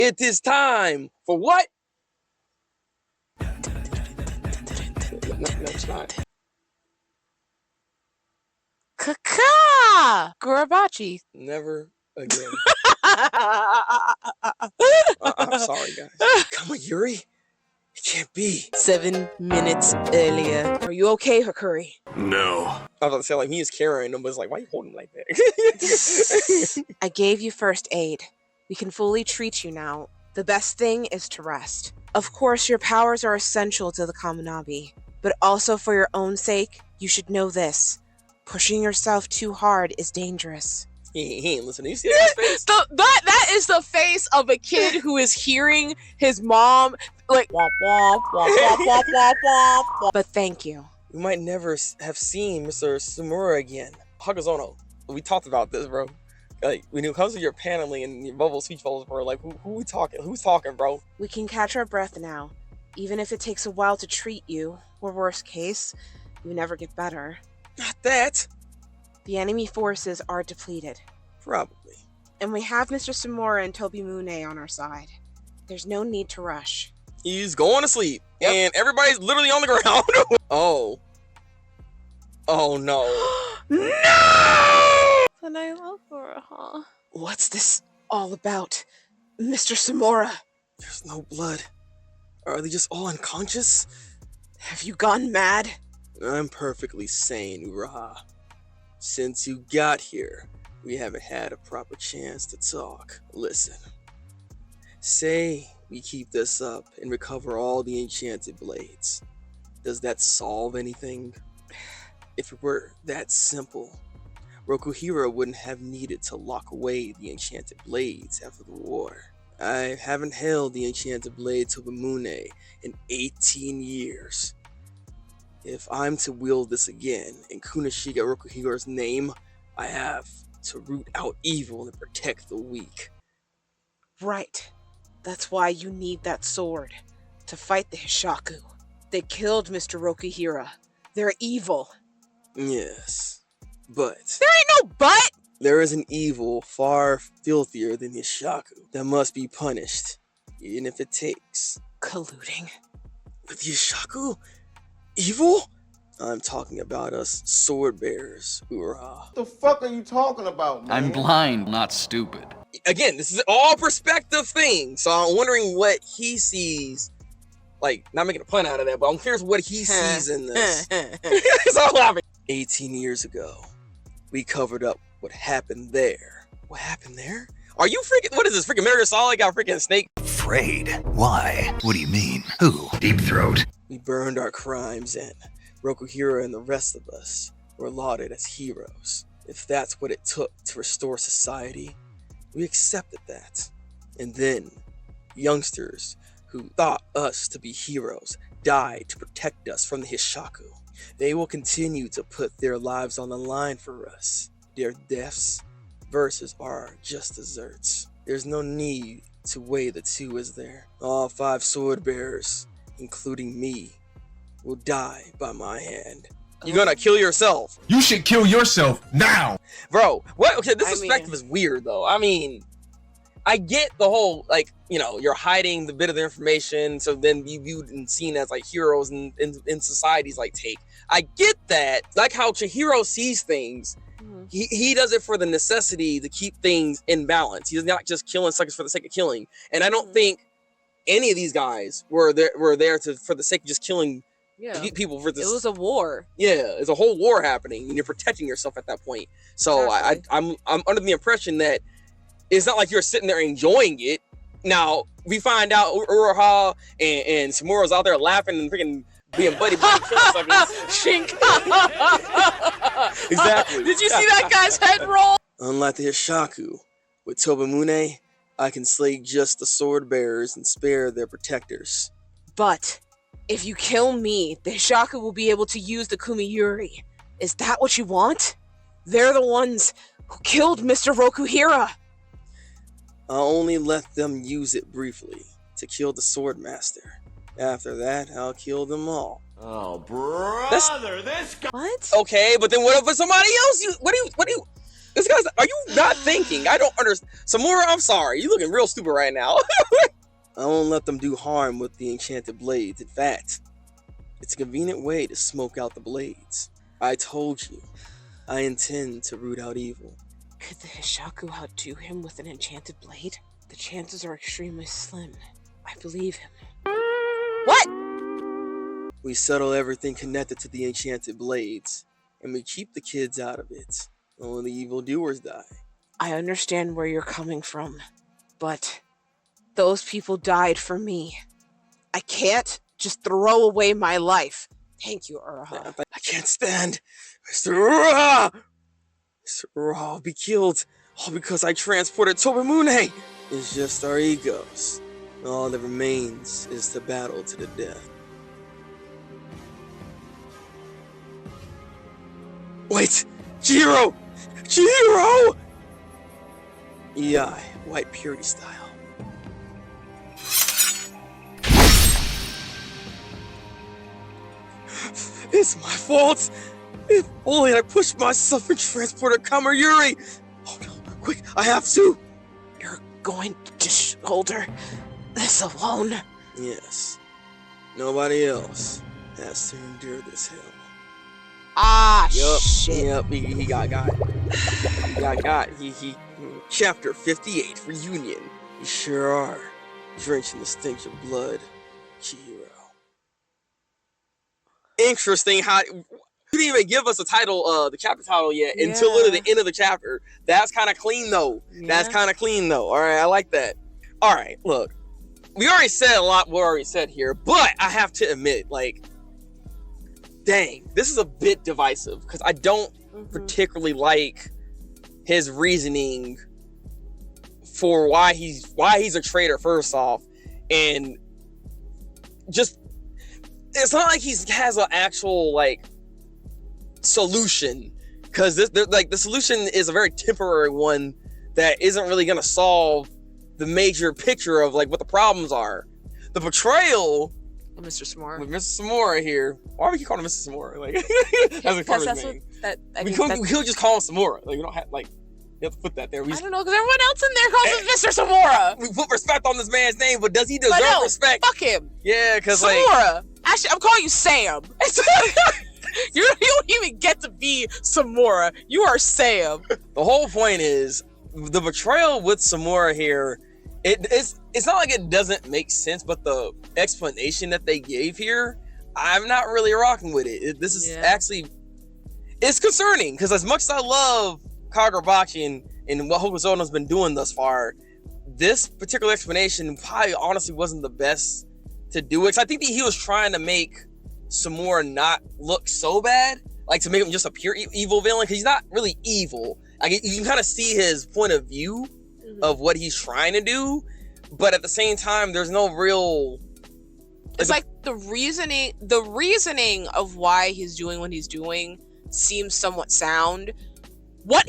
It is time for what? No, it's not. Kagurabachi. Never again. I'm sorry, guys. Come on, Yuri. It can't be. 7 minutes earlier. Are you okay, Hakuri? No. I was about to say, like, he is carrying him, but it's like, why are you holding him like that? I gave you first aid. We can fully treat you now. The best thing is to rest. Of course, your powers are essential to the Kaminabi, but also for your own sake, you should know this. Pushing yourself too hard is dangerous. He ain't listening. You see that face? That is the face of a kid who is hearing his mom like womp womp womp womp womp womp womp. But thank you. We might never have seen Mr. Samura again. Hokazono. We talked about this, bro. Like, when it comes to your paneling and your bubbles, speech bubbles, bro, like, who we talking? Who's talking, bro? We can catch our breath now. Even if it takes a while to treat you, or worst case, you never get better. Not that. The enemy forces are depleted. Probably. And we have Mr. Samura and Tobimune on our side. There's no need to rush. He's going to sleep. Yep. And everybody's literally on the ground. Oh. Oh, no. No! But I love her, huh? What's this all about, Mr. Samura? There's no blood. Are they just all unconscious? Have you gone mad? I'm perfectly sane, Uraha. Since you got here, we haven't had a proper chance to talk. Listen. Say we keep this up and recover all the enchanted blades. Does that solve anything? If it were that simple, Rokuhira wouldn't have needed to lock away the enchanted blades after the war. I haven't held the enchanted blade Tobimune in 18 years. If I'm to wield this again in Kunishige Rokuhira's name, I have to root out evil and protect the weak. Right. That's why you need that sword. To fight the Hishaku. They killed Mr. Rokuhira. They're evil. Yes, but... There ain't no but! There is an evil far filthier than the Hishaku that must be punished, even if it takes... Colluding. With the Hishaku? Evil? I'm talking about us sword bearers, Uraha. What the fuck are you talking about, man? I'm blind, not stupid. Again, this is all perspective thing, so I'm wondering what he sees. Like, not making a pun out of that, but I'm curious what he sees in this. It's all laughing. 18 years ago, we covered up what happened there. What happened there? Are you freaking, what is this, freaking Metal Gear Solid got a freaking snake? Afraid? Why? What do you mean? Who? Deep Throat. We burned our crimes and Rokuhira and the rest of us were lauded as heroes. If that's what it took to restore society, we accepted that. And then, youngsters who thought us to be heroes died to protect us from the Hishaku. They will continue to put their lives on the line for us. Their deaths versus our just desserts. There's no need to weigh the two, is there? All 5 sword bearers, including me, will die by my hand. You're gonna kill yourself. You should kill yourself now. Bro, what? Okay, this perspective is weird though. I mean, I get the whole, like, you know, you're hiding the bit of the information, so then you viewed and seen as like heroes in society's like take. I get that. Like how Chihiro sees things. He does it for the necessity to keep things in balance. He's not just killing suckers for the sake of killing. And I don't think any of these guys were there for the sake of just killing people for this. It was a war. Yeah, it's a whole war happening, and you're protecting yourself at that point. So exactly. I'm under the impression that it's not like you're sitting there enjoying it. Now we find out Uraha and Samura's out there laughing and freaking being buddy killing suckers. Shink. Exactly. Did you see that guy's head roll? Unlike the Hishaku, with Tobimune, I can slay just the sword bearers and spare their protectors. But if you kill me, the Hishaku will be able to use the Kumiyuri. Is that what you want? They're the ones who killed Mr. Rokuhira. I'll only let them use it briefly to kill the sword master. After that, I'll kill them all. Oh, brother, this guy. What? Okay, but then what if it's somebody else? This guy's, are you not thinking? I don't understand. Samura, I'm sorry. You're looking real stupid right now. I won't let them do harm with the enchanted blades. In fact, it's a convenient way to smoke out the blades. I told you, I intend to root out evil. Could the Hishaku outdo him with an enchanted blade? The chances are extremely slim. I believe him. What? We settle everything connected to the enchanted blades, and we keep the kids out of it. Only the evildoers die. I understand where you're coming from, but those people died for me. I can't just throw away my life. Thank you, Uraha. I can't stand Mr. Uraha! Mr. Uraha will be killed, all because I transported Tobimune! It's just our egos. All that remains is the battle to the death. Wait! Jiro! Jiro! EI, white purity style. It's my fault! If only I pushed myself and transported Kamayuri! Oh no, quick, I have to! You're going to shoulder this alone? Yes. Nobody else has to endure this hell. Ah, Yup, shit. yep, he got. He Chapter 58, Reunion. You sure are. Drenching the stench of blood, Chihiro. Interesting how you didn't even give us a title, the chapter title yet until literally the end of the chapter. That's kind of clean though. That's kind of clean though. All right, I like that. All right, look, we already said a lot. What already said here, but I have to admit, like, dang, this is a bit divisive because I don't particularly like his reasoning for why he's a traitor. First off, and just. It's not like he has an actual like solution, because the solution is a very temporary one that isn't really gonna solve the major picture of like what the problems are. The betrayal of Mr. Samura. with Mr. Samura here. Why do we keep calling him Mr. Samura? Like that's we could just call him Samura. Like, you don't have like. You have to put that there. I don't know, because everyone else in there calls him Mr. Samura. We put respect on this man's name, but does he deserve respect? Fuck him. Yeah, because Samura. like... Actually, I'm calling you Sam. You don't even get to be Samura. You are Sam. The whole point is, the betrayal with Samura here, it's not like it doesn't make sense, but the explanation that they gave here, I'm not really rocking with it. This is actually... It's concerning, because as much as I love Kagurabachi and what Hokazono's been doing thus far, this particular explanation probably honestly wasn't the best to do it. I think that he was trying to make Samura not look so bad, like to make him just a pure evil villain, because he's not really evil. Like, you can kind of see his point of view of what he's trying to do, but at the same time, there's no real... It's like the reasoning of why he's doing what he's doing seems somewhat sound.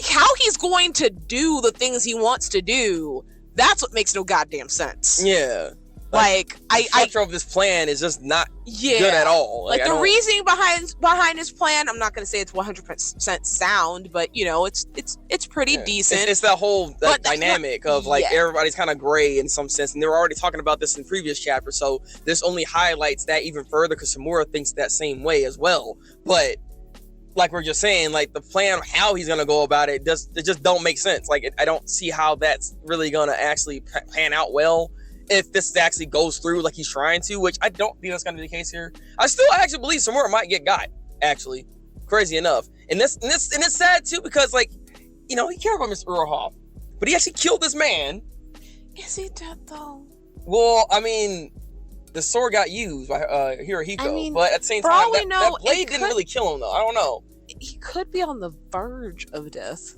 How he's going to do the things he wants to do, that's what makes no goddamn sense. Yeah. Like the structure of this plan is just not good at all. Like the reasoning behind his plan, I'm not going to say it's 100% sound, but you know, it's pretty decent. It's that whole dynamic of like everybody's kind of gray in some sense, and they were already talking about this in previous chapters, so this only highlights that even further because Samura thinks that same way as well. But like we're just saying, like the plan of how he's gonna go about it just don't make sense. Like I don't see how that's really gonna actually pan out well if this actually goes through like he's trying to, which I don't think that's gonna be the case here. I still actually believe Samura might get got, actually, crazy enough. And it's sad too, because like, you know, he cared about Mr. Uraha, but he actually killed this man. Is he dead though? Well, I mean, the sword got used by Hirohiko, but at the same time, that blade didn't really kill him, though. I don't know. He could be on the verge of death.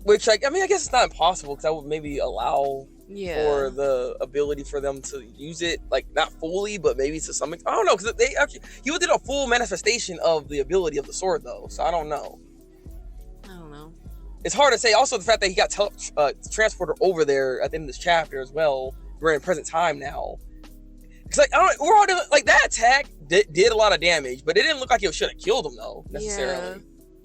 Which, like, I mean, I guess it's not impossible, because that would maybe allow for the ability for them to use it, like, not fully, but maybe to some extent. I don't know, because he did a full manifestation of the ability of the sword, though, so I don't know. It's hard to say. Also, the fact that he got transported over there at the end of this chapter as well. We're in present time now. It's like, we're all like that attack did a lot of damage, but it didn't look like it should have killed him though necessarily.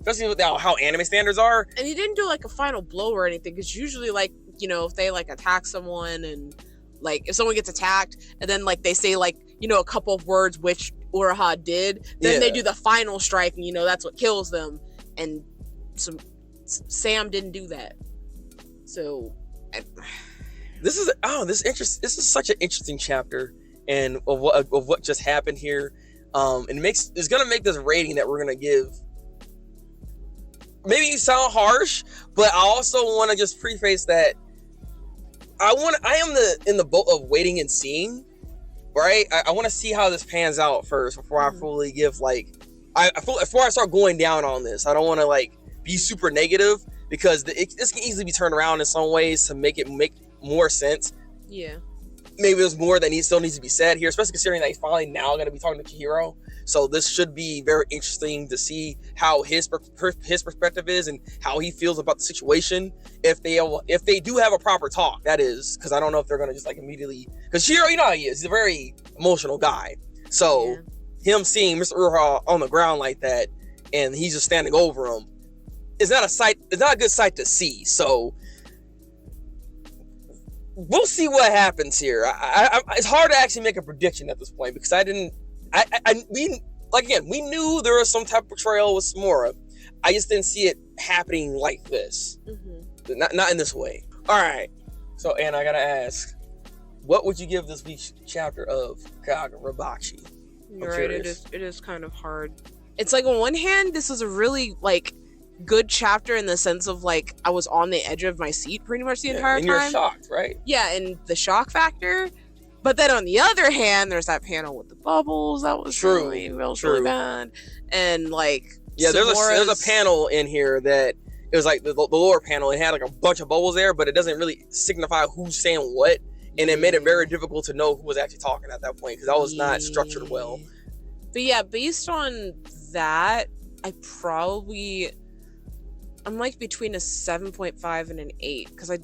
especially with how anime standards are. And he didn't do like a final blow or anything, because usually, like, you know, if they like attack someone and like if someone gets attacked and then like they say like, you know, a couple of words which Uraha did, then they do the final strike, and you know that's what kills them. And Sam didn't do that. So this is such an interesting chapter, and of what just happened here. And it's gonna make this rating that we're gonna give. Maybe you sound harsh, but I also want to just preface that I am in the boat of waiting and seeing, right? I want to see how this pans out first before I fully give before I start going down on this. I don't want to like be super negative, because this can easily be turned around in some ways to make it make more sense. Yeah. Maybe there's more that still needs to be said here, especially considering that he's finally now going to be talking to Chihiro. So this should be very interesting to see how his perspective is and how he feels about the situation. If they do have a proper talk, that is, because I don't know if they're going to just like immediately, because Chihiro, you know how he is. He's a very emotional guy. So him seeing Mr. Uraha on the ground like that, and he's just standing over him, it's not a good sight to see. So we'll see what happens here. It's hard to actually make a prediction at this point, because we knew there was some type of betrayal with Samura. I just didn't see it happening like this. Not in this way. All right. So, Anna, I gotta ask, what would you give this week's chapter of Kagurabachi? You're right. It is kind of hard. It's like, on one hand, this is a really like good chapter in the sense of like I was on the edge of my seat pretty much the entire time. And you're shocked, right? Yeah, and the shock factor. But then on the other hand, there's that panel with the bubbles that was really bad. And like, there's a panel in here that it was like the lower panel. It had like a bunch of bubbles there, but it doesn't really signify who's saying what, and it made it very difficult to know who was actually talking at that point, because that was not structured well. But yeah, based on that, I'm like between a 7.5 and an 8, because I'm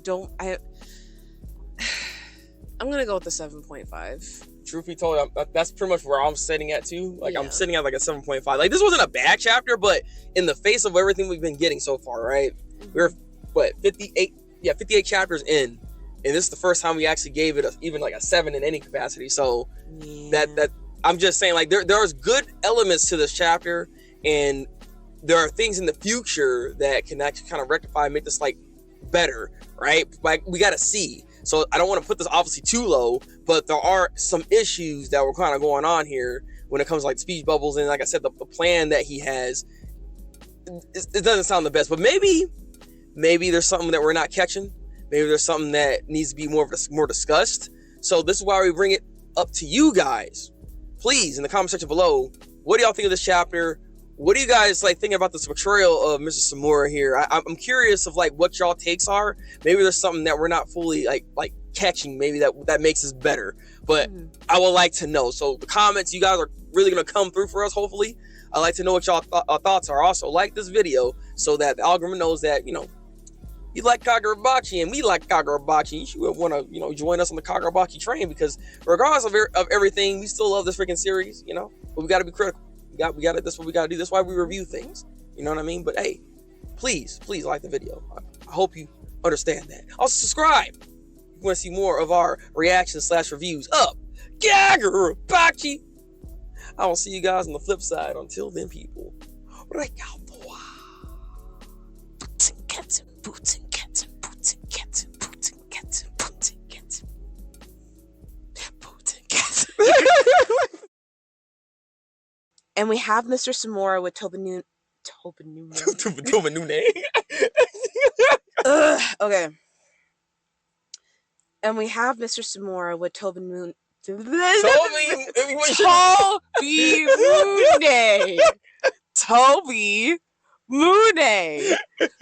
gonna go with the 7.5. Truth be told, that's pretty much where I'm sitting at too. Like, I'm sitting at like a 7.5. Like, this wasn't a bad chapter, but in the face of everything we've been getting so far, right? We're 58 chapters in, and this is the first time we actually gave it even like a 7 in any capacity. So that I'm just saying, like, there's good elements to this chapter, and there are things in the future that can actually kind of rectify and make this like better, right? Like, we gotta see. So I don't want to put this obviously too low, but there are some issues that were kind of going on here when it comes to like speech bubbles, and like I said, the plan that he has, it doesn't sound the best. But maybe there's something that we're not catching. Maybe there's something that needs to be more discussed. So this is why we bring it up to you guys. Please, in the comment section below, what do y'all think of this chapter? What do you guys like thinking about this betrayal of Mr. Samura here? I'm curious of like what y'all takes are. Maybe there's something that we're not fully like catching. Maybe that makes this better. But I would like to know. So the comments, you guys are really gonna come through for us. Hopefully, I'd like to know what y'all thoughts are. Also, like this video so that the algorithm knows that you like Kagurabachi and we like Kagurabachi. You should want to join us on the Kagurabachi train, because regardless of everything, we still love this freaking series. But we got to be critical. We got it. That's what we got to do. That's why we review things. You know what I mean? But hey, please like the video. I hope you understand that. Also, subscribe if you want to see more of our reactions / reviews of Kagurabachi. I will see you guys on the flip side. Until then, people. And we have Mr. Samura with Tobanune. Okay. And we have Mr. Samura with Tobanune. Toby Mooney.